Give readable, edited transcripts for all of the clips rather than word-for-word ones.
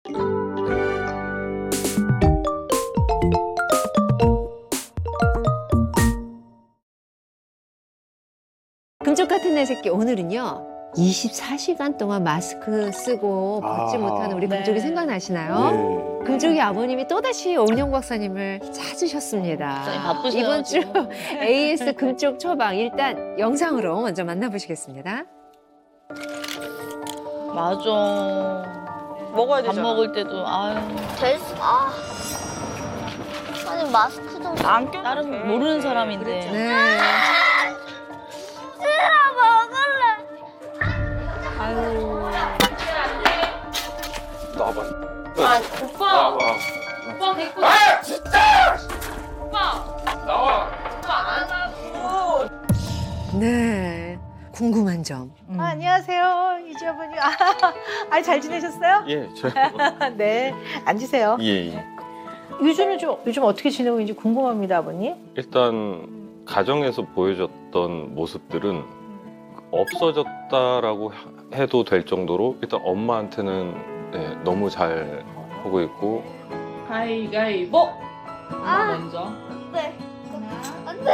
금쪽 같은 내 새끼 오늘은요. 24시간 동안 마스크 쓰고 벗지 못하는 우리 금쪽이 생각나시나요? 네. 금쪽이 아버님이 또다시 오은영 박사님을 찾으셨습니다. 바쁘셔가지고. 이번 주 AS 금쪽 처방 일단 영상으로 먼저 만나보시겠습니다. 맞아. 먹어야 밥 되잖아. 먹을 때도 아유. 아니 마스크 좀 안 껴도 다른 돼. 모르는 사람인데. 네. 나와봐. 아, 나와봐. 오빠 데리고 아 진짜! 오빠 나와. 네. 궁금한 점. 안녕하세요, 이지 아버님. 잘 지내셨어요? 예, 저. 네, 앉으세요. 예. 요즘 어떻게 지내고 있는지 궁금합니다, 아버님. 일단 가정에서 보여줬던 모습들은 없어졌다라고 해도 될 정도로 일단 엄마한테는 네, 너무 잘 하고 있고. 가위가위보. 아. 먼저. 네. 안돼.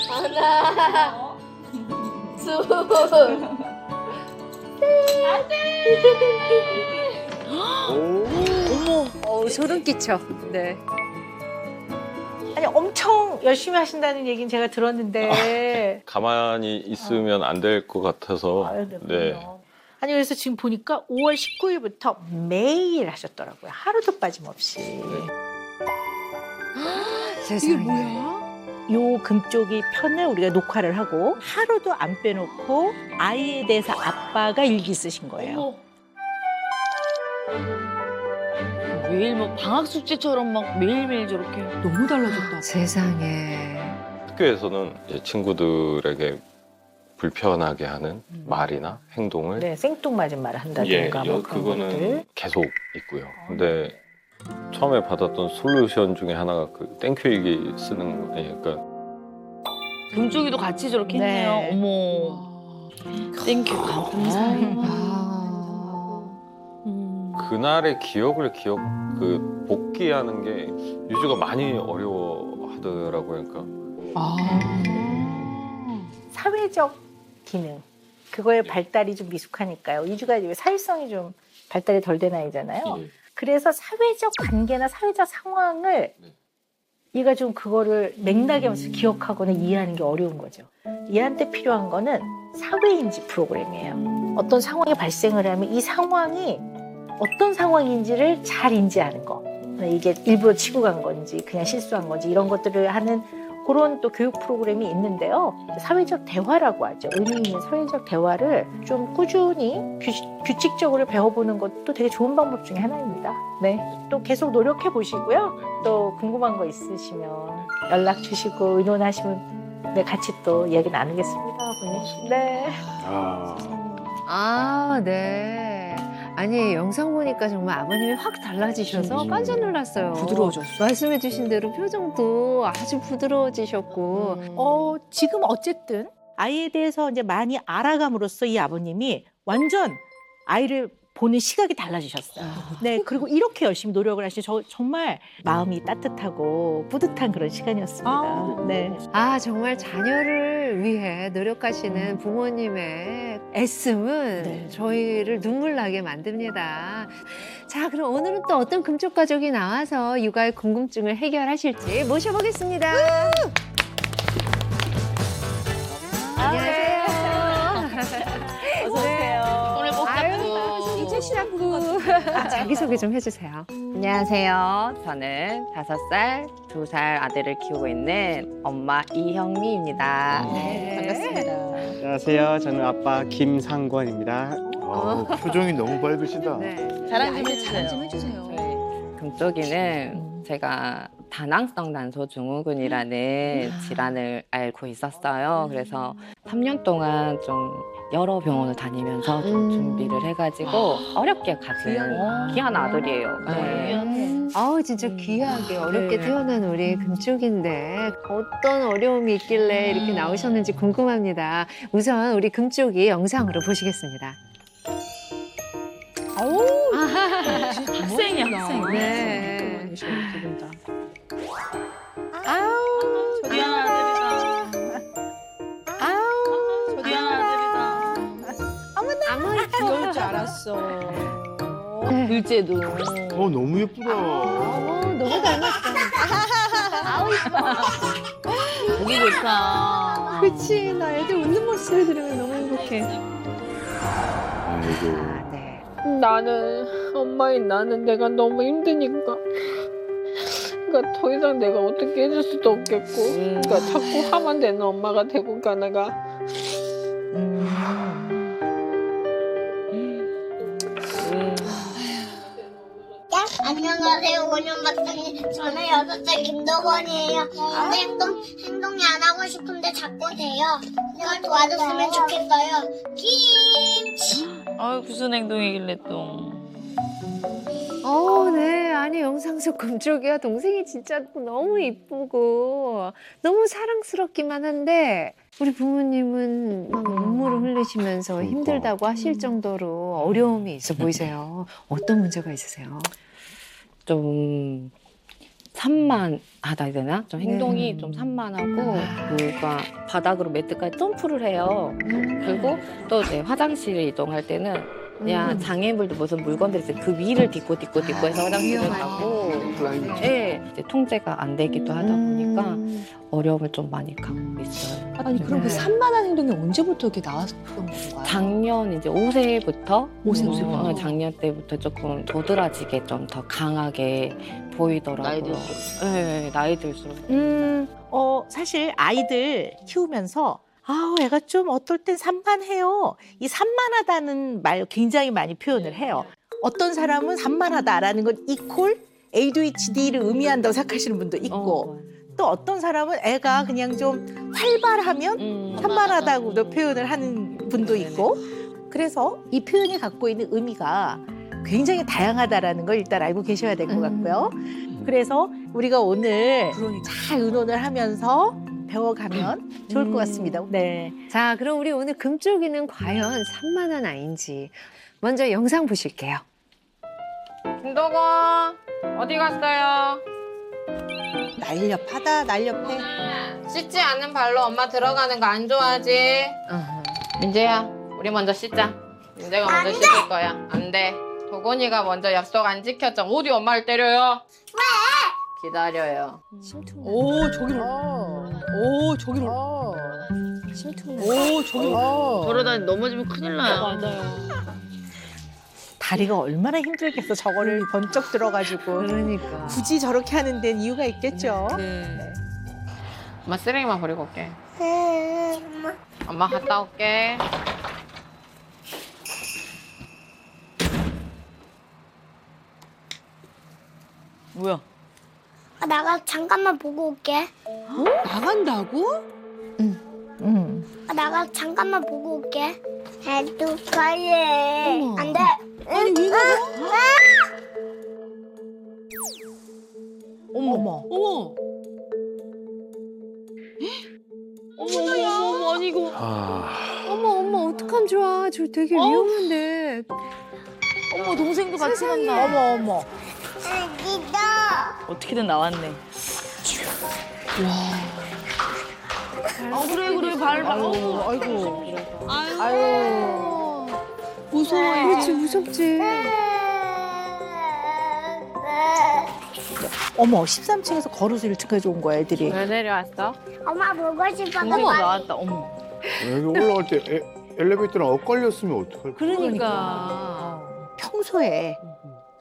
하나, 둘, 소름 끼쳐. 네. 아니 엄청 열심히 하신다는 얘기는 제가 들었는데. 가만히 있으면 안 될 것 같아서. 아유, 네. 네. 그럼요. 아니 그래서 지금 보니까 5월 19일부터 매일 하셨더라고요. 하루도 빠짐없이. 세상에. 이게 뭐야? 요 금쪽이 편을 우리가 녹화를 하고 하루도 안 빼놓고 아이에 대해서 아빠가 일기 쓰신 거예요. 매일 뭐 방학 숙제처럼 막 매일매일 저렇게. 너무 달라졌다. 세상에. 학교에서는 이제 친구들에게 불편하게 하는 말이나 행동을 네, 생뚱맞은 말을 예, 한다든가 뭐 그런 그거는 것들. 계속 있고요. 근데 처음에 받았던 솔루션 중에 하나가 그 땡큐 일기 쓰는 거. 예, 그러니까 금쪽이도 같이 저렇게 네. 했네요. 어머. 땡큐. 그날의 기억을 복귀하는 게 유주가 많이 어려워하더라고요. 그러니까 사회적 기능 그거의 발달이 좀 미숙하니까요. 이주가 사회성이 좀 발달이 덜 된 아이잖아요. 예. 그래서 사회적 관계나 사회적 상황을 얘가 좀 그거를 맥락에 맞춰서 기억하거나 이해하는 게 어려운 거죠. 얘한테 필요한 거는 사회인지 프로그램이에요. 어떤 상황이 발생을 하면 이 상황이 어떤 상황인지를 잘 인지하는 거. 이게 일부러 치고 간 건지 그냥 실수한 건지 이런 것들을 하는 그런 또 교육 프로그램이 있는데요. 사회적 대화라고 하죠. 의미 있는 사회적 대화를 좀 꾸준히 규칙적으로 배워보는 것도 되게 좋은 방법 중에 하나입니다. 네, 또 계속 노력해 보시고요. 또 궁금한 거 있으시면 연락 주시고 의논하시면 네, 같이 또 이야기 나누겠습니다. 아버님. 네. 네. 아니 영상 보니까 정말 아버님이 확 달라지셔서 깜짝 놀랐어요. 부드러워졌어. 말씀해주신 대로 표정도 아주 부드러워지셨고. 지금 어쨌든 아이에 대해서 이제 많이 알아감으로써 이 아버님이 완전 아이를 보는 시각이 달라지셨어요. 네, 그리고 이렇게 열심히 노력을 하시니 정말 마음이 따뜻하고 뿌듯한 그런 시간이었습니다. 네. 정말 자녀를 위해 노력하시는 부모님의 애씀은 네. 저희를 눈물 나게 만듭니다. 자, 그럼 오늘은 또 어떤 금쪽 가족이 나와서 육아의 궁금증을 해결하실지 모셔보겠습니다. 안녕하세요. 어서오세요. 오늘 복 잡고. 이제 시작부. 자기소개 좀 해주세요. 안녕하세요. 저는 5살, 2살 아들을 키우고 있는 엄마 이형미입니다. 네. 반갑습니다. 안녕하세요. 저는 아빠 김상권입니다. 표정이 너무 밝으시다. 네. 자랑 좀 자랑 좀 해주세요. 해주세요. 금쪽이는 제가 다낭성 난소 증후군이라는 질환을 알고 있었어요. 그래서 3년 동안 좀 여러 병원을 다니면서 좀 준비를 해가지고 어렵게 가진 귀한 아들이에요. 네. 진짜 귀하게 어렵게 태어난 우리 금쪽인데 어떤 어려움이 있길래 이렇게 나오셨는지 궁금합니다. 우선 우리 금쪽이 영상으로 보시겠습니다. 학생이야, 학생. 네. 저기 아들이다. 저기 아들이다. 귀여울 줄 알았어. 둘째도. 너무 예쁘다. 너무 닮았어. 보기 좋다. 그치, 나 애들 웃는 모습을 들으면 너무 행복해. 아이고. 네. 나는 엄마인 나는 내가 너무 힘드니까 그러니까 더 이상 내가 어떻게 해줄 수도 없겠고 그러니까 자꾸 하면 되는 엄마가 되고가 내가 안녕하세요, 원년박사님. 저는 6살 김덕원이에요. 근데 행동이 안 하고 싶은데 자꾸 돼요. 이걸 도와줬으면 좋겠어요. 김치. 아유, 무슨 행동이길래 또. 네. 아니, 영상 속 금쪽이와 동생이 진짜 너무 이쁘고 너무 사랑스럽기만 한데 우리 부모님은 막 눈물을 흘리시면서 힘들다고 하실 정도로 어려움이 있어 보이세요. 어떤 문제가 있으세요? 좀 산만하다 해야 되나? 좀 행동이 네. 좀 산만하고 그가 바닥으로 매트까지 점프를 해요. 그리고 또 이제 화장실을 이동할 때는 그냥 장애물도 무슨 물건들이 있어요. 그 위를 딛고 해서 화장실을 가고 네, 이제 통제가 안 되기도 하다 보니까 어려움을 좀 많이 갖고 있어요. 아니 그럼 그 산만한 행동이 언제부터 이렇게 나왔던 건가요? 작년 이제 5세부터 오세부터? 작년 때부터 조금 도드라지게 좀 더 강하게 보이더라고요. 나이 들수록. 네, 나이 들수록. 사실 아이들 키우면서 애가 좀 어떨 땐 산만해요. 이 산만하다는 말 굉장히 많이 표현을 해요. 어떤 사람은 산만하다라는 건 이퀄 ADHD를 의미한다고 생각하시는 분도 있고 또 어떤 사람은 애가 그냥 좀 활발하면 산만하다고도 표현을 하는 분도 있고 그래서 이 표현이 갖고 있는 의미가 굉장히 다양하다라는 걸 일단 알고 계셔야 될 것 같고요. 그래서 우리가 오늘 잘 의논을 하면서 배워가면 좋을 것 같습니다. 네. 자, 그럼 우리 오늘 금쪽이는 과연 산만한 아이인지 먼저 영상 보실게요. 김도건 어디 갔어요? 날렵하다, 날렵해. 씻지 않은 발로 엄마 들어가는 거 안 좋아하지? 민재야, 우리 먼저 씻자. 민재가 먼저 씻을 거야. 안 돼. 도건이가 먼저 약속 안 지켰잖아. 어디 엄마를 때려요? 왜? 기다려요. 오 저기로. 오 저기로. 오 저기로. 걸어다니 넘어지면 큰일 나요. 다리가 얼마나 힘들겠어. 저거를 번쩍 들어가지고. 그러니까. 굳이 저렇게 하는 데는 이유가 있겠죠. 엄마 쓰레기만 버리고 올게. 엄마 갔다 올게. 뭐야? 나가 잠깐만 보고 올게. 나간다고? 나가 잠깐만 보고 올게. 해도 가예. 안 돼. 아니 왜 나가? 어머. 어머. 어머, 아니 이거. 어머, 어떡하면 좋아. 저 되게 위험한데. 어머, 동생도 같이 세상에. 간다. 어머. 아기다. 어떻게든 나왔네. 그래, 밟아. 아이고. 무서워. 그렇지, 무섭지. 어머, 13층에서 걸어서 1층까지 온 거야, 애들이. 왜 내려왔어? 엄마 보고 싶어서 동생도 나왔다. 어머. 여기 올라갈 때 엘리베이터랑 엇갈렸으면 어떡할 거야? 그러니까. 평소에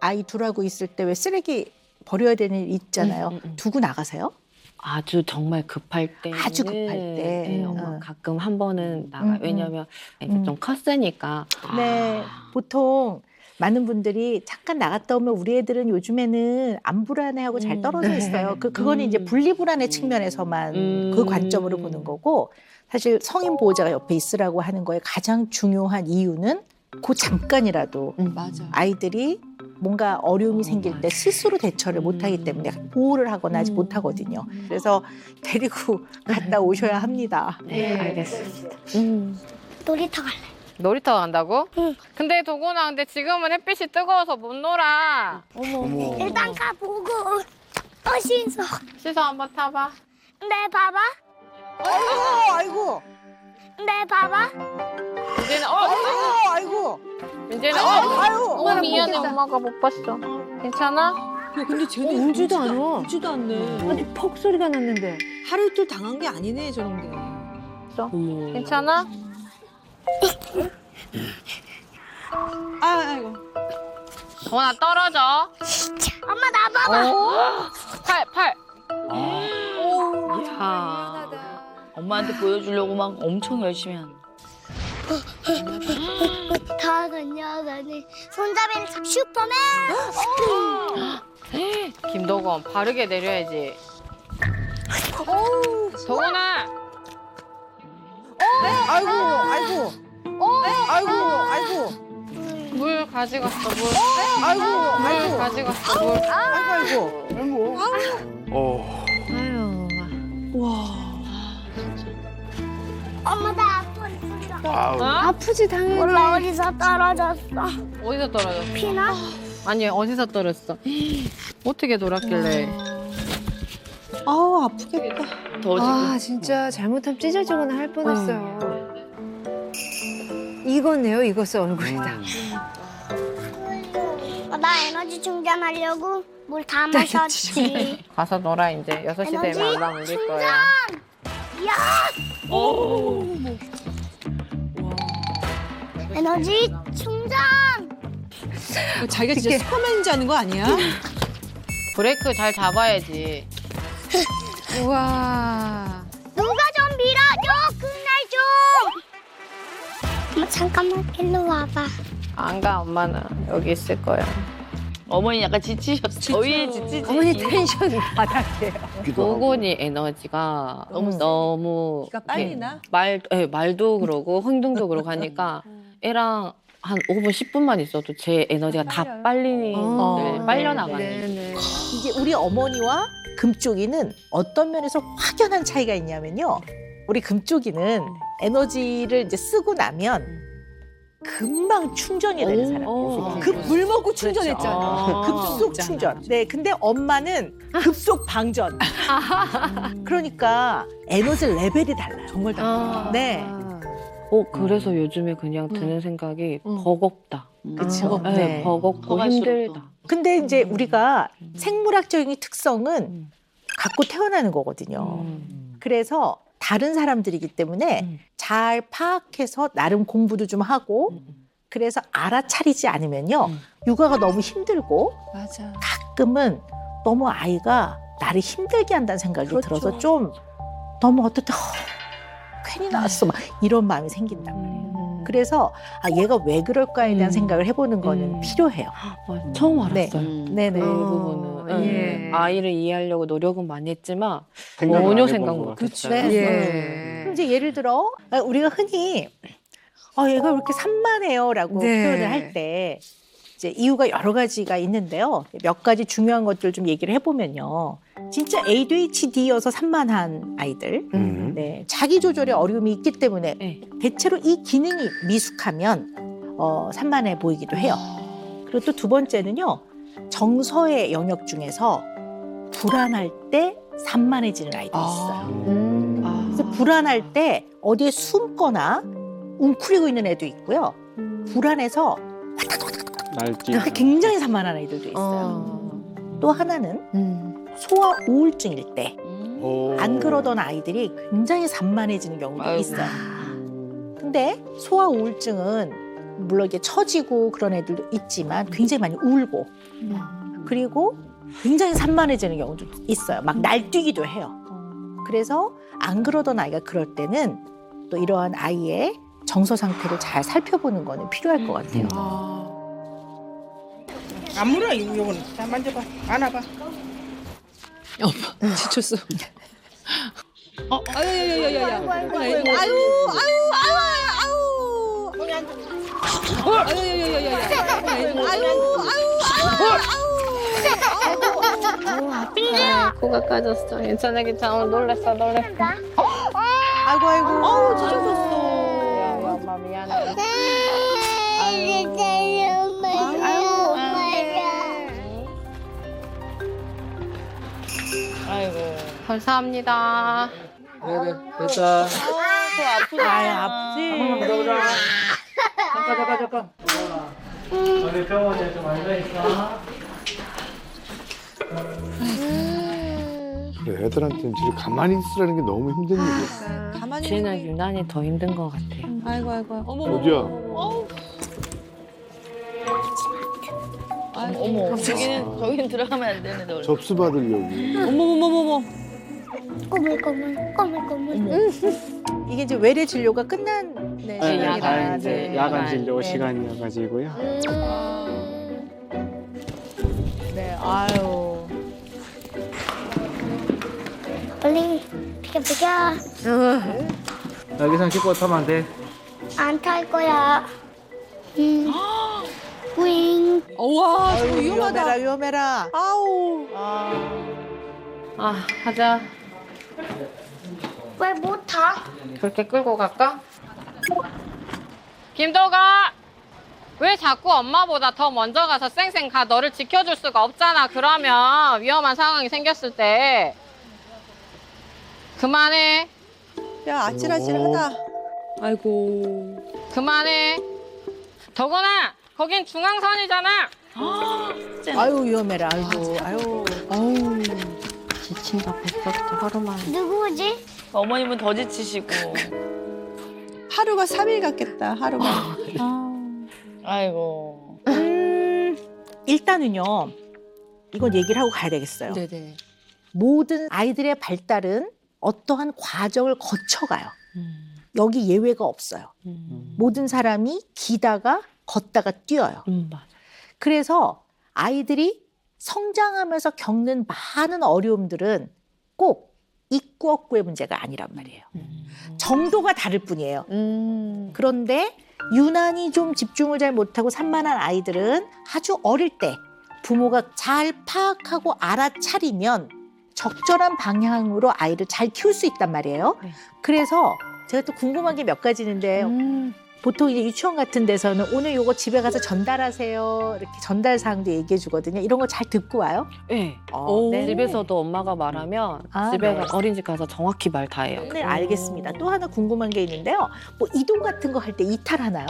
아이 둘하고 있을 때 왜 쓰레기 버려야 되는 일 있잖아요. 두고 나가세요? 아주 정말 급할 때. 아주 급할 때. 네, 엄마 가끔 한 번은 나가. 음, 왜냐면 이제 좀 컸으니까. 네. 보통 많은 분들이 잠깐 나갔다 오면 우리 애들은 요즘에는 안 불안해하고 잘 떨어져 있어요. 그거는 이제 분리불안의 측면에서만 그 관점으로 보는 거고 사실 성인 보호자가 옆에 있으라고 하는 거에 가장 중요한 이유는 그 잠깐이라도 맞아. 아이들이 뭔가 어려움이 생길 때 스스로 대처를 못하기 때문에 보호를 하거나 하지 못하거든요. 그래서 데리고 갔다 오셔야 합니다. 네, 알겠습니다. 놀이터 갈래. 놀이터 간다고? 응. 근데 도곤아, 근데 지금은 햇빛이 뜨거워서 못 놀아. 어머. 일단 가보고 씻어. 씻어 한번 타봐. 네, 봐봐. 아이고. 네, 봐봐. 민재는 아이고. 민재는 아유. 미안해, 엄마가 못 봤어. 괜찮아? 야, 근데 쟤는 울지도 않아. 울지도 않네. 아니 퍽 소리가 났는데. 하루 이틀 당한 게 아니네 저런 게. 괜찮아? 아이고. 도곤아 떨어져. 엄마 나 봐봐. 팔. 자, 엄마한테 보여주려고 막 엄청 열심히 하는. 다 다녀다니 손잡이를 잡 슈퍼맨. 김도건 바르게 내려야지. 도건아. 아이고. 아이고. 물 가져갔어, 물. 아이고. 가져갔어, 물. 아이고. 아유. 엄마 나 아프니까. 아우. 아프지 당연히. 몰라 어디서 떨어졌어. 어디서 떨어졌어? 피나? 아니, 어디서 떨어졌어? 어떻게 놀았길래? 아우 아프겠다. 더 아 지금. 진짜 잘못하면 찢어지거나 할 뻔했어요. 이거네요, 이거서 얼굴이다. 나 에너지 충전하려고 물 다 마셨지. 가서 놀아, 이제. 6시 되면 에너지 알람 울릴 거야. 야! 에너지 충전. 자기가 진짜 슈퍼맨인지 아는 거 아니야? 브레이크 잘 잡아야지. 우와. 누가 좀 밀어줘. 그날 좀. 엄마 잠깐만 일로 와봐. 안 가, 엄마는. 여기 있을 거야. 어머니 약간 지치셨어. 저희 지치지. 어머니 텐션이 바닥이에요. 기도하고. 에너지가 너무 기가 빨리 나? 말도 그러고 행동도 그러고 하니까 애랑 한 5분, 10분만 있어도 제 에너지가 다 빨려나가는. 네네. 이제 우리 어머니와 금쪽이는 어떤 면에서 확연한 차이가 있냐면요. 우리 금쪽이는 에너지를 이제 쓰고 나면 금방 충전이 되는 사람이에요. 물 먹고 충전했잖아. 급속 충전. 네, 근데 엄마는 급속 방전. 그러니까 에너지 레벨이 달라요. 정말 달라. 네. 그래서 요즘에 그냥 드는 생각이 버겁다. 그쵸. 네, 버겁고 힘들다. 근데 이제 우리가 생물학적인 특성은 갖고 태어나는 거거든요. 그래서 다른 사람들이기 때문에 잘 파악해서 나름 공부도 좀 하고 그래서 알아차리지 않으면요. 육아가 너무 힘들고 맞아. 가끔은 너무 아이가 나를 힘들게 한다는 생각이 들어서 좀 너무 어떻게 괜히 나왔어 막 이런 마음이 생긴단 말이에요. 그래서 얘가 왜 그럴까에 대한 생각을 해보는 거는 필요해요. 처음 알았어요. 네. 네네. 그 부분은. 예. 아이를 이해하려고 노력은 많이 했지만 생각을 전혀 안 생각 해본 것 못 했어요. 네. 예. 그럼 이제 예를 들어 우리가 흔히 얘가 왜 이렇게 산만해요라고 네. 표현을 할 때 이제 이유가 여러 가지가 있는데요. 몇 가지 중요한 것들 좀 얘기를 해보면요. 진짜 ADHD여서 산만한 아이들, 네, 자기 조절에 어려움이 있기 때문에 대체로 이 기능이 미숙하면 산만해 보이기도 해요. 그리고 또 두 번째는요. 정서의 영역 중에서 불안할 때 산만해지는 아이도 있어요. 그래서 불안할 때 어디에 숨거나 웅크리고 있는 애도 있고요. 불안해서 날뛰. 그때 굉장히 산만한 아이들도 있어요. 또 하나는 소아 우울증일 때 안 그러던 아이들이 굉장히 산만해지는 경우도 있어요. 근데 소아 우울증은 물론 이게 처지고 그런 애들도 있지만 굉장히 많이 울고 그리고 굉장히 산만해지는 경우도 있어요. 막 날뛰기도 해요. 그래서 안 그러던 아이가 그럴 때는 또 이러한 아이의 정서 상태를 잘 살펴보는 거는 필요할 것 같아요. 안 물어 이거는. 자 만져봐. 안아봐. 지쳤어. 아유야야야야. 아유. 민재야. 코가 까졌어. 괜찮아. 오늘 놀랬어. 아이고. 아우 지쳤었어. 엄마 미안해. 감사합니다. 그래, 됐다. 그 아프다. 아유, 아프지. 잠깐. 우리 병원에 좀 앉아있어. 그래, 애들한테는 진짜 가만히 있으라는 게 너무 힘든 일이야. 가만히 쟤는 유난히 더 힘든 것 같아요. 아이고 아이고. 어머 어디야? 어머, 저기는 들어가면 안 되는데. 원래. 접수 받으려고. 어머머머머머. 꼬물꼬물. 이게 이제 외래 진료가 끝난 네, 시간이라. 이제 야간 진료 네. 시간이어가지고요. 네, 아유. 빨리 비켜. 여기서 킥보드 타면 안 돼. 안 탈 거야. 윙. 우와 저거 아유, 위험하다. 위험해라. 아우. 아, 하자. 왜 못 타? 그렇게 끌고 갈까? 김도가! 왜 자꾸 엄마보다 더 먼저 가서 쌩쌩 가? 너를 지켜줄 수가 없잖아. 그러면 위험한 상황이 생겼을 때. 그만해. 야 아찔아찔하다. 아이고. 그만해. 더구나 거긴 중앙선이잖아. 아유, 위험해라. 아이고, 아유. 아우. 지친다 벌써부터 하루만. 누구지? 어머님은 더 지치시고. 하루가 3일 같겠다. 하루가. 아이고. 일단은요, 이건 얘기를 하고 가야 되겠어요. 네네. 모든 아이들의 발달은 어떠한 과정을 거쳐가요. 여기 예외가 없어요. 모든 사람이 기다가 걷다가 뛰어요. 맞아. 그래서 아이들이 성장하면서 겪는 많은 어려움들은 꼭 있고 없고의 문제가 아니란 말이에요. 정도가 다를 뿐이에요. 그런데 유난히 좀 집중을 잘 못하고 산만한 아이들은 아주 어릴 때 부모가 잘 파악하고 알아차리면 적절한 방향으로 아이를 잘 키울 수 있단 말이에요. 네. 그래서 제가 또 궁금한 게 몇 가지 있는데 보통 이제 유치원 같은 데서는 오늘 요거 집에 가서 전달하세요. 이렇게 전달 사항도 얘기해 주거든요. 이런 거 잘 듣고 와요? 네. 네. 집에서도 엄마가 말하면 집에 네. 어린이집 가서 정확히 말 다 해요. 네, 알겠습니다. 또 하나 궁금한 게 있는데요. 뭐 이동 같은 거 할 때 이탈하나요?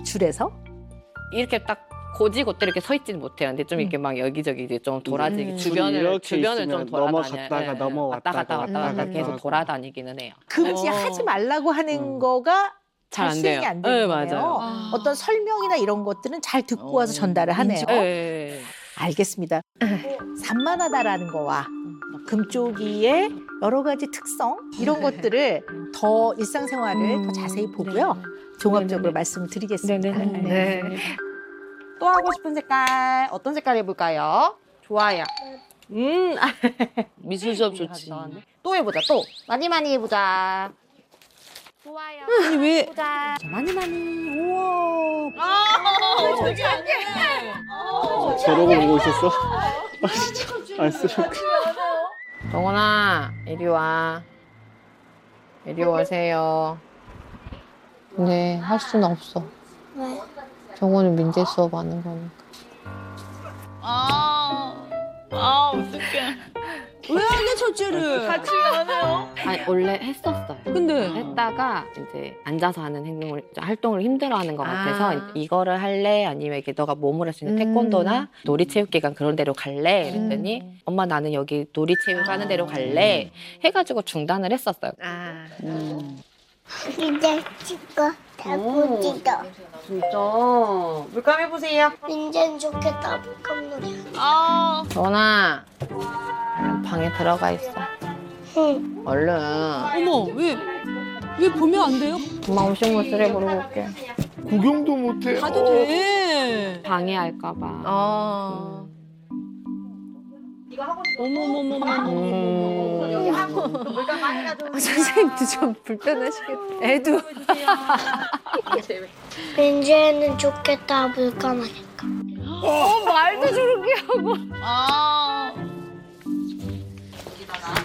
줄에서? 이렇게 딱 고지곳대 이렇게 서 있지는 못해요. 근데 좀 이렇게 막 여기저기 이제 좀 돌아다니기 주변을 이렇게 주변을 좀 있으면 돌아다녀요. 넘어갔다가 넘어왔다가 왔다 갔다 왔다 계속 갔다 돌아다니기는 해요. 금지하지 말라고 하는 거가 잘 안 잘 돼요. 수행이 안 되는 네, 거네요. 맞아요. 어떤 설명이나 이런 것들은 잘 듣고 와서 전달을 하네요. 네. 알겠습니다. 산만하다라는 거와 금쪽이의 여러 가지 특성 이런 것들을 더 일상생활을 더 자세히 보고요. 종합적으로 말씀을 드리겠습니다. 네. 또 하고 싶은 색깔 어떤 색깔 해볼까요? 좋아요. 미술 수업 좋지. 또 해보자. 또 많이 해보자. 좋아요. 아니 왜? 해보자. 많이. 우와. 어떻게 안 돼? 저러고 보고 있었어? 아 진짜 안쓰럽게. 정원아, 이리 와. 이리 오세요. 근데 할 수는 없어. 왜? 정원은 민재 수업 하는 거니까. 어떡해. 왜 안 해 첫째를? 같이 안 해요? 아니, 원래 했었어요. 근데 했다가 이제 앉아서 하는 활동을 힘들어하는 것 같아서 아. 이거를 할래? 아니면 이게 너가 몸으로 할 수 있는 태권도나 놀이체육기관 그런 데로 갈래? 그랬더니 엄마 나는 여기 놀이체육 하는 데로 갈래? 해가지고 중단을 했었어요. 이제 찍고 달고지도. 진짜. 물감 해보세요. 민재는 좋겠다. 물감놀이. 정원아, 방에 들어가 있어. 응. 얼른. 어머 왜 보면 안 돼요? 엄마 음식물 쓰레 버리고 올게. 구경도 못해. 가도 돼. 방해할까봐. 어머머머머. 여기 하고 물감 많이 놔줘. 선생님도 좀 불편하시겠다. 애도. 민재는 좋겠다. 물감하니까. 말도 저렇게 하고.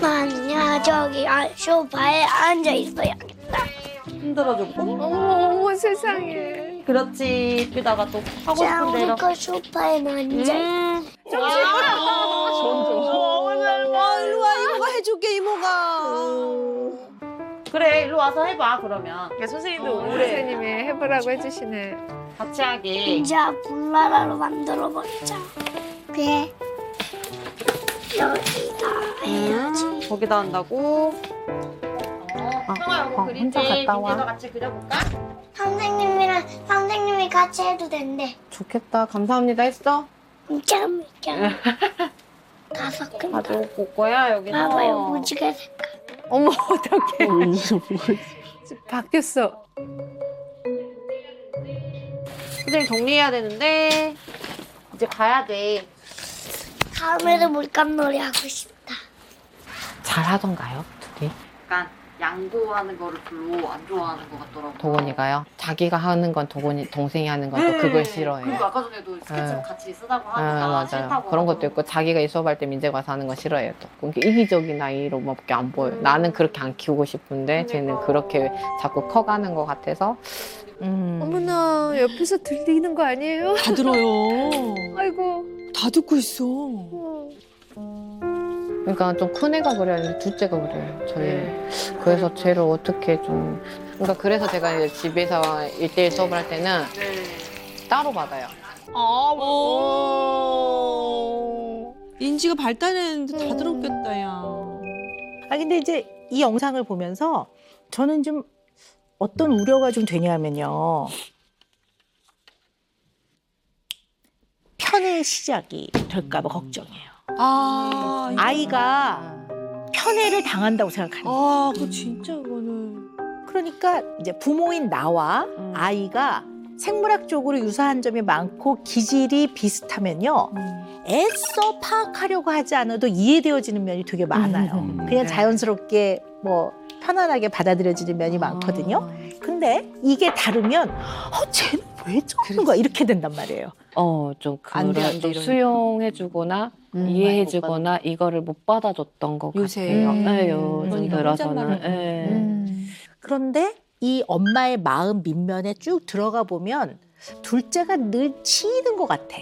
아니야 저기 소파에 앉아 있어야겠다. 힘들어졌고. 어머 세상에. 그렇지. 그러다가 또 하고 자 싶은 대로. 우리가 소파에 앉아. 일로 와 이거 봐 해줄게 이모가. 그래, 일로 와서 해봐, 그러면. 선생님도 선생님이 해보라고 해주시네. 같이 하기. 이제 불나라로 만들어버리자. 그래. 여기다 해야지. 거기다 한다고. 형아, 여기 그리지. 혼자 갔다 와. 민재도 같이 그려볼까? 선생님이 같이 해도 된대. 좋겠다. 감사합니다. 했어? 짱. 다섯 개. 나도 볼 거야, 여기서. 봐봐요, 무지개 색깔. 어머 어떡해. 바뀌었어. 선생님 정리해야 되는데. 이제 가야 돼. 다음에도 물감놀이 하고 싶다. 잘 하던가요, 둘이? 약간 양보하는 거를 별로 안 좋아하는 것 같더라고. 도건이가요? 자기가 하는 건 도건이, 동생이 하는 건 또 그걸 싫어해요. 그리고 아까 전에도 스케치 네. 같이 쓰자고 아, 하니까 맞아요. 싫다고 그런 것도 하고. 있고 자기가 이 수업할 때 민재가 와서 하는 거 싫어해요. 또 그러니까 이기적인 아이로밖에 안 보여요. 나는 그렇게 안 키우고 싶은데 쟤는 그렇게 자꾸 커가는 것 같아서 어머나 옆에서 들리는 거 아니에요? 다 들어요. 아이고. 다 듣고 있어. 그러니까 좀 큰 애가 그래야 되는데 둘째가 그래요. 저희 그래서 쟤를 어떻게 좀 그러니까 그래서 제가 이제 집에서 1대1 수업을 할 때는 따로 받아요. 인지가 발달했는데 다 들었겠다 야. 아 근데 이제 이 영상을 보면서 저는 좀 어떤 우려가 좀 되냐면요. 편의 시작이 될까봐 걱정이에요. 아이가 편애를 당한다고 생각하는 거예요. 아, 그거 진짜 그거는. 그러니까 이제 부모인 나와 아이가 생물학적으로 유사한 점이 많고 기질이 비슷하면요. 애써 파악하려고 하지 않아도 이해되어지는 면이 되게 많아요. 그냥 자연스럽게 뭐 편안하게 받아들여지는 면이 많거든요. 근데 이게 다르면 쟤는 왜 저러는 거야? 이렇게 된단 말이에요. 좀 안 돼, 그런 안 돼, 좀 이러니까. 수용해주거나 이해해주거나 이거를 못 받아줬던 것 요새. 같아요. 네, 요즘 그러니까 들어서는. 혼잣말을 네. 그런데 이 엄마의 마음 밑면에 쭉 들어가 보면 둘째가 늘 치이는 것 같아.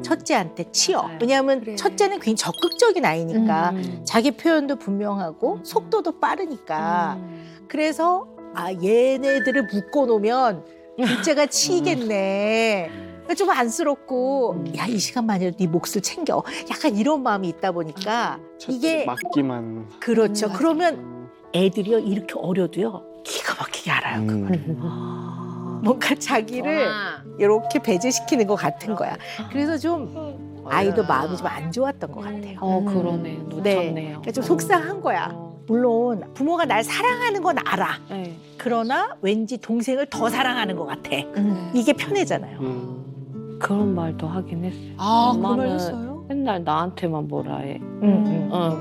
첫째한테 치여. 맞아요. 왜냐하면 그래. 첫째는 굉장히 적극적인 아이니까 자기 표현도 분명하고 속도도 빠르니까. 그래서 얘네들을 묶어놓으면 둘째가 치이겠네. 그러니까 좀 안쓰럽고 야, 이 시간만이라도 네 몫을 챙겨. 약간 이런 마음이 있다 보니까 이게 맞기만. 그렇죠. 그러면 애들이요 이렇게 어려도요 기가 막히게 알아요. 그걸. 뭔가 자기를 이렇게 배제시키는 것 같은 거야. 그래서 좀 아이도 마음이 좀 안 좋았던 것 같아요. 그러네. 놓쳤네요. 그러니까 좀 속상한 거야. 물론 부모가 날 사랑하는 건 알아. 네. 그러나 왠지 동생을 더 사랑하는 것 같아. 이게 편해잖아요. 그런 말도 하긴 했어요. 아, 그 말 엄마는 했어요? 맨날 나한테만 뭐라 해.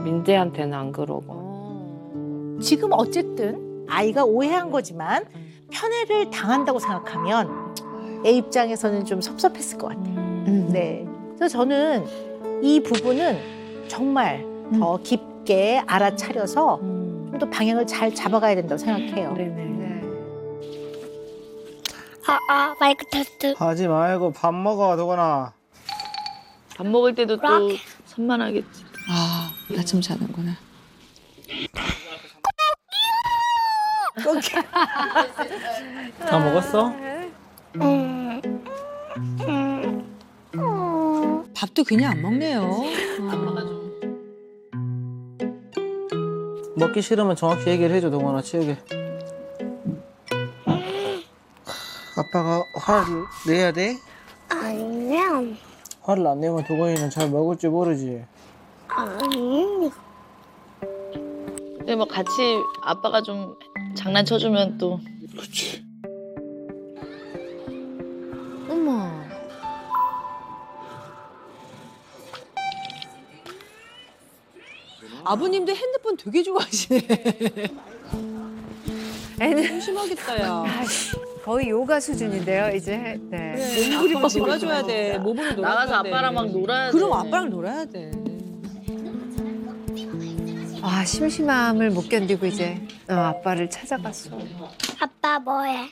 민재한테는 안 그러고. 지금 어쨌든 아이가 오해한 거지만 편애를 당한다고 생각하면 애 입장에서는 좀 섭섭했을 것 같아요. 네. 그래서 저는 이 부분은 정말 더 깊게 알아차려서 좀 더 방향을 잘 잡아가야 된다고 생각해요. 마이크 테스트. 하지 말고 밥 먹어, 도건아. 밥 먹을 때도 또 산만하겠지. 아, 낮잠 자는구나. 다 먹었어? 밥도 그냥 안 먹네요. 먹기 싫으면 정확히 얘기를 해줘, 도건아, 치우게. 아빠가 화를 내야 돼? 아니면 화를 안 내면 도건이는 잘 먹을 줄 모르지. 아니. 근데 뭐 같이 아빠가 좀 장난쳐주면 또 그렇지. 어머. 아버님도 핸드폰 되게 좋아하시네. 애는 심하겠다, 야. 거의 요가 수준인데요, 이제. 네. 몸부림 막 놀아줘야 돼. 몸으로 놀아줘야 돼. 나가서 아빠랑 막 놀아야 돼. 그럼 아빠랑 놀아야 돼. 아, 심심함을 못 견디고 이제 아빠를 찾아갔어. 아빠 뭐해?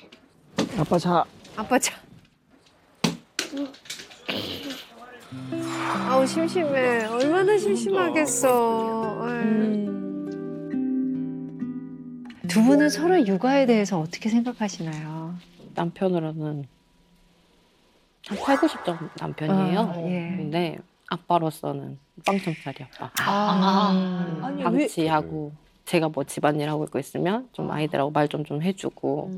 아빠 자. 아빠 참. 아우 심심해. 얼마나 심심하겠어. 에이. 두 분은 서로 육아에 대해서 어떻게 생각하시나요? 남편으로는 한 8, 90점 남편이에요. 아, 예. 근데 아빠로서는 빵점짜리 아빠. 아니, 왜 방치하고 제가 뭐 집안일 하고 있으면 좀 아이들하고 말 좀 놀아주고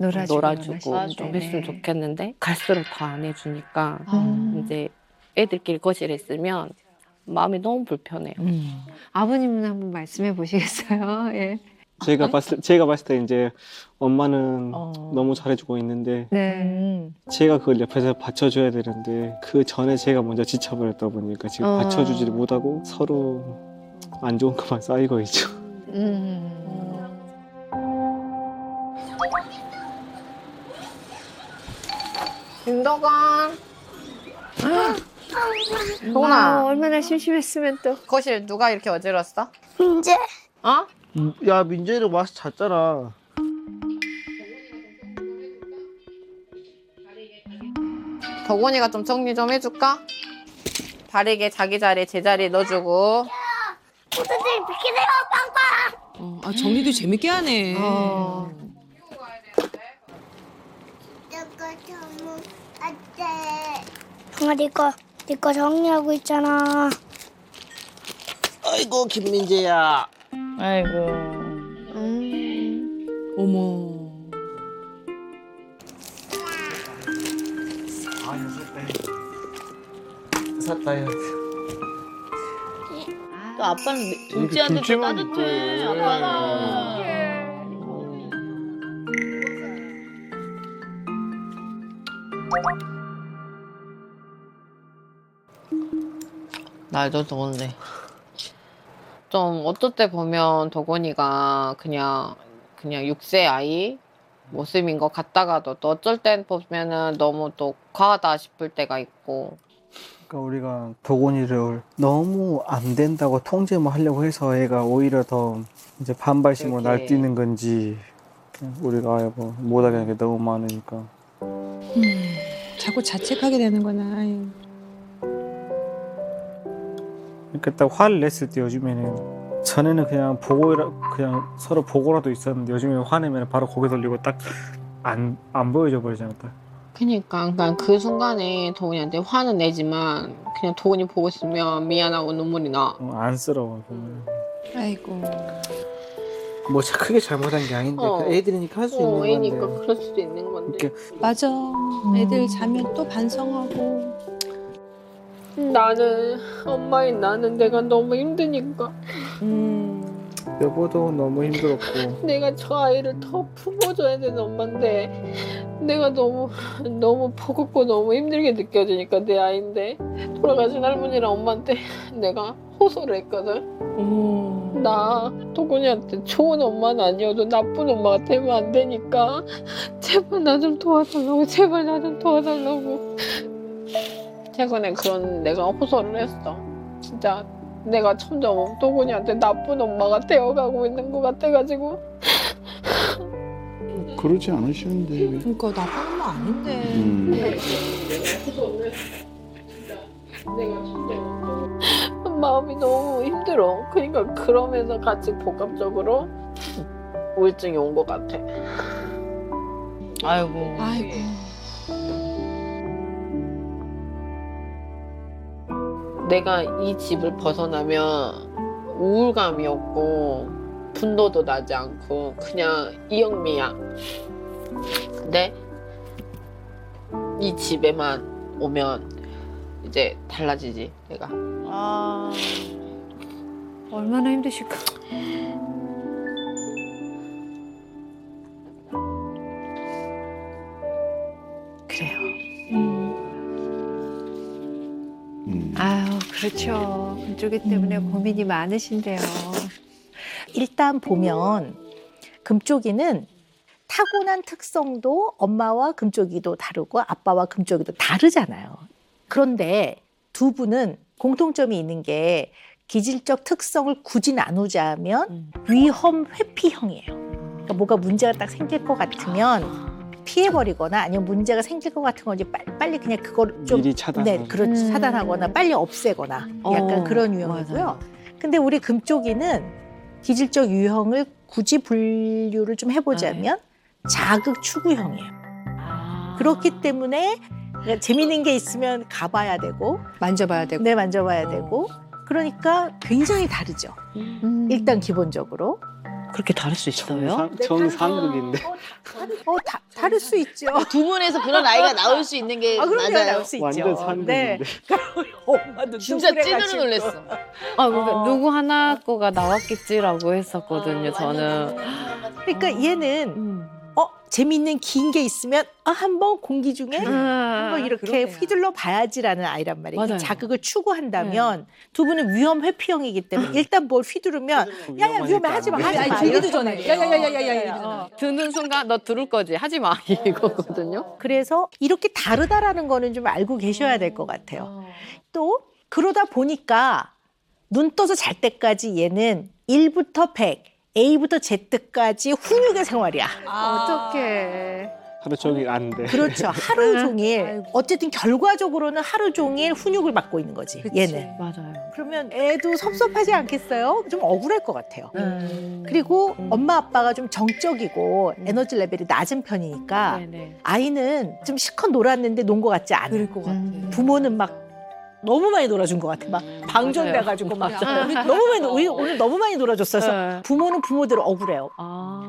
좀 네. 했으면 좋겠는데 갈수록 더 안 해주니까 이제 애들끼리 거실에 있으면 마음이 너무 불편해요. 아버님은 한번 말씀해 보시겠어요? 예. 제가 봤을 때 이제 엄마는 너무 잘해주고 있는데 네. 제가 그걸 옆에서 받쳐줘야 되는데 그 전에 제가 먼저 지쳐버렸다 보니까 지금 받쳐주지를 못하고 서로 안 좋은 것만 쌓이고 있죠. 윤덕아. 아, 얼마나 심심했으면 또. 거실 누가 이렇게 어지렀어? 이제 어? 야, 민재이랑 와서 잤잖아. 덕원이가 좀 정리 좀 해줄까? 바르게 자기 자리에 제자리에 넣어주고. 선생님 비키세요 빵빵. 아, 정리도 재밌게 하네. 이거 너무 안돼. 형아 니거 정리하고 있잖아. 아이고, 김민재야. 아이고. 어머. 아, 샀다, 야. 또 아빠는 둘째한테 또 둘째만 따뜻해. 있고. 아빠가. 날도 더운데. 좀 어떨 때 보면 덕원이가 그냥 6세 아이 모습인 것 같다가도 또 어쩔 땐 보면은 너무 또 과하다 싶을 때가 있고. 그러니까 우리가 덕원이를 너무 안 된다고 통제만 하려고 해서 애가 오히려 더 이제 반발심으로 그렇게. 날뛰는 건지 우리가 아예 뭐 못하게 하는 게 너무 많으니까. 자꾸 자책하게 되는구나. 아유. 그러니까 딱 화를 냈을 때 요즘에는 전에는 그냥 그냥 서로 보고라도 있었는데 요즘에 화내면 바로 고개 돌리고 딱 안 보여줘 버리잖아 딱. 그러니까 그 순간에 도훈이한테 화는 내지만 그냥 도훈이 보고 있으면 미안하고 눈물이 나. 안쓰러워 보면. 아이고. 뭐 크게 잘못한 게 아닌데 어. 애들이니까 할 수 있는 건데. 애니까 그럴 수도 있는 건데. 이렇게 맞아. 애들 자면 또 반성하고. 나는 엄마인 나는 내가 너무 힘드니까 여보도 너무 힘들었고 내가 저 아이를 더 품어줘야 되는 엄마인데 내가 너무 버겁고 너무 힘들게 느껴지니까 내 아이인데 돌아가신 할머니랑 엄마한테 내가 호소를 했거든. 나 도군이한테 좋은 엄마는 아니어도 나쁜 엄마가 되면 안 되니까 제발 나 좀 도와달라고, 제발 나 좀 도와달라고. 최근에 그런 내가 호소를 했어. 진짜 내가 점점 도군이한테 나쁜 엄마가 되어가고 있는 것 같아가지고. 그러지 않으시는데. 그러니까 나쁜 엄마 아닌데. 호소를 했어. 진짜 내가 점점 마음이 너무 힘들어. 그러니까 그러면서 같이 복합적으로 우울증이 온 것 같아. 아이고. 아이고. 내가 이 집을 벗어나면 우울감이 없고 분노도 나지 않고 그냥 이영미야. 근데 이 집에만 오면 이제 달라지지 내가. 얼마나 힘드실까. 그래요. 아유, 그렇죠. 그쪽이 때문에 고민이 많으신데요. 일단 보면 금쪽이는 타고난 특성도 엄마와 금쪽이도 다르고 아빠와 금쪽이도 다르잖아요. 그런데 두 분은 공통점이 있는 게 기질적 특성을 굳이 나누자면 위험 회피형이에요. 그러니까 뭐가 문제가 딱 생길 것 같으면 피해버리거나 아니면 문제가 생길 것 같은 건지 빨리 그냥 그걸 좀 미리 차단하고. 네, 그렇지 차단하거나 빨리 없애거나 약간 그런 유형이고요. 근데 우리 금쪽이는 기질적 유형을 굳이 분류를 좀 해보자면 자극 추구형이에요. 그렇기 때문에 재밌는 게 있으면 가봐야 되고 만져봐야 되고. 네, 만져봐야 되고 그러니까 굉장히 다르죠. 일단 기본적으로. 그렇게 다를 수 있어요? 정상극인데. 다를 수 있죠. 두 분에서 그런 아이가 나올 수 있는 게 그럼요, 맞아요. 나올 수 있죠. 완전 상극인데. 네. 엄마도 진짜 찐으로 놀랬어. 그러니까 누구 하나 거가 나왔겠지라고 했었거든요. 저는. 그러니까 얘는 재미있는 긴 게 있으면 한번 공기 중에 한번 이렇게 휘둘러 봐야지라는 아이란 말이에요. 맞아요. 자극을 추구한다면 두 분은 위험 회피형이기 때문에 일단 뭘 휘두르면 야야 위험해 하지 마 하지 마. 들기도 전에. 야야야야야야. 드는 순간 너 들을 거지 하지 마 이거거든요. 그래서 이렇게 다르다라는 거는 좀 알고 계셔야 될 것 같아요. 또 그러다 보니까 눈 떠서 잘 때까지 얘는 1부터 100, A부터 Z까지 훈육의 생활이야. 어떡해. 하루 종일 안 돼. 그렇죠. 하루 종일. 어쨌든 결과적으로는 하루 종일 훈육을 받고 있는 거지. 얘는. 맞아요. 그러면 애도 섭섭하지 않겠어요? 좀 억울할 것 같아요. 그리고 엄마 아빠가 좀 정적이고 에너지 레벨이 낮은 편이니까 아이는 좀 실컷 놀았는데 논 것 같지 않아. 그럴 것 같아. 부모는 막 너무 많이 놀아준 것 같아. 막 방전돼가지고 막 너무 많이 우리 오늘 너무 많이 놀아줬어서 부모는 부모대로 억울해요.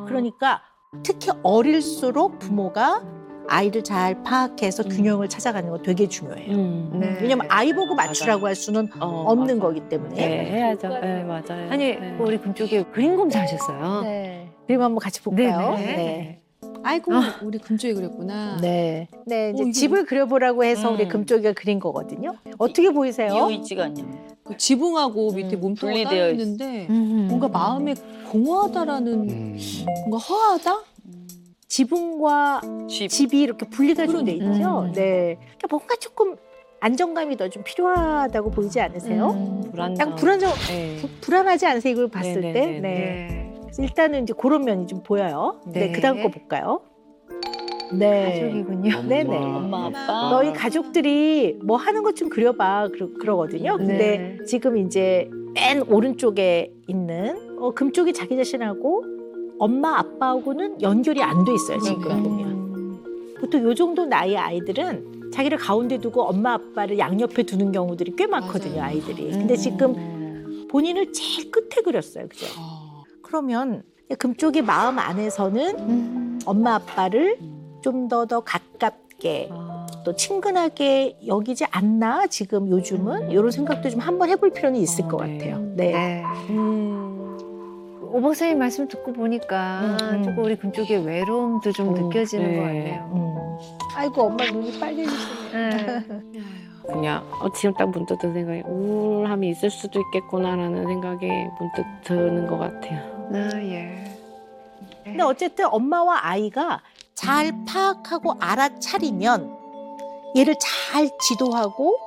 그러니까 특히 어릴수록 부모가 아이를 잘 파악해서 균형을 찾아가는 거 되게 중요해요. 왜냐면 아이 보고 맞추라고 할 수는 없는 거기 때문에. 네, 해야죠. 네, 맞아요. 아니 우리 금쪽이 그림 검사하셨어요. 네. 그림 한번 같이 볼까요? 네. 아이고 우리 금쪽이 그랬구나. 네. 네, 이제 집을 그려보라고 해서 우리 금쪽이가 그린 거거든요. 어떻게 보이세요? 이유있지가 않냐. 그 지붕하고 밑에 몸통이 분리되어 따로 있는데 뭔가 마음에 공허하다라는 뭔가 허하다? 지붕과 집이 이렇게 분리가 좀 돼 있죠. 네. 그러니까 뭔가 조금 안정감이 더 좀 필요하다고 보이지 않으세요? 약간 불안하지 않으세요? 이걸 봤을 때? 네. 일단은 이제 그런 면이 좀 보여요. 네, 그다음 거 볼까요? 네. 가족이군요. 네네. 엄마, 아빠. 너희 가족들이 뭐 하는 것 좀 그려봐. 그러거든요. 근데 지금 이제 맨 오른쪽에 있는 금쪽이 자기 자신하고 엄마, 아빠하고는 연결이 안 돼 있어요. 지금 보면. 보통 요 정도 나이의 아이들은 자기를 가운데 두고 엄마, 아빠를 양옆에 두는 경우들이 꽤 많거든요. 아이들이. 근데 지금 본인을 제일 끝에 그렸어요. 그죠? 그러면 금쪽이 마음 안에서는 엄마 아빠를 좀 더 가깝게 또 친근하게 여기지 않나 지금 요즘은 이런 생각도 좀 한번 해볼 필요는 있을 것 같아요. 네. 오 박사님 말씀 듣고 보니까 조금 우리 금쪽의 외로움도 좀 느껴지는 것 같네요. 아이고 엄마 눈이 빨개지시네. 그냥 지금 딱 문득 든 생각이 우울함이 있을 수도 있겠구나라는 생각이 문득 드는 것 같아요. 근데 어쨌든 엄마와 아이가 잘 파악하고 알아차리면 얘를 잘 지도하고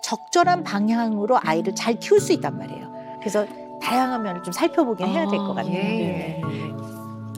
적절한 방향으로 아이를 잘 키울 수 있단 말이에요. 그래서 다양한 면을 좀 살펴보긴 해야 될 것 같아요.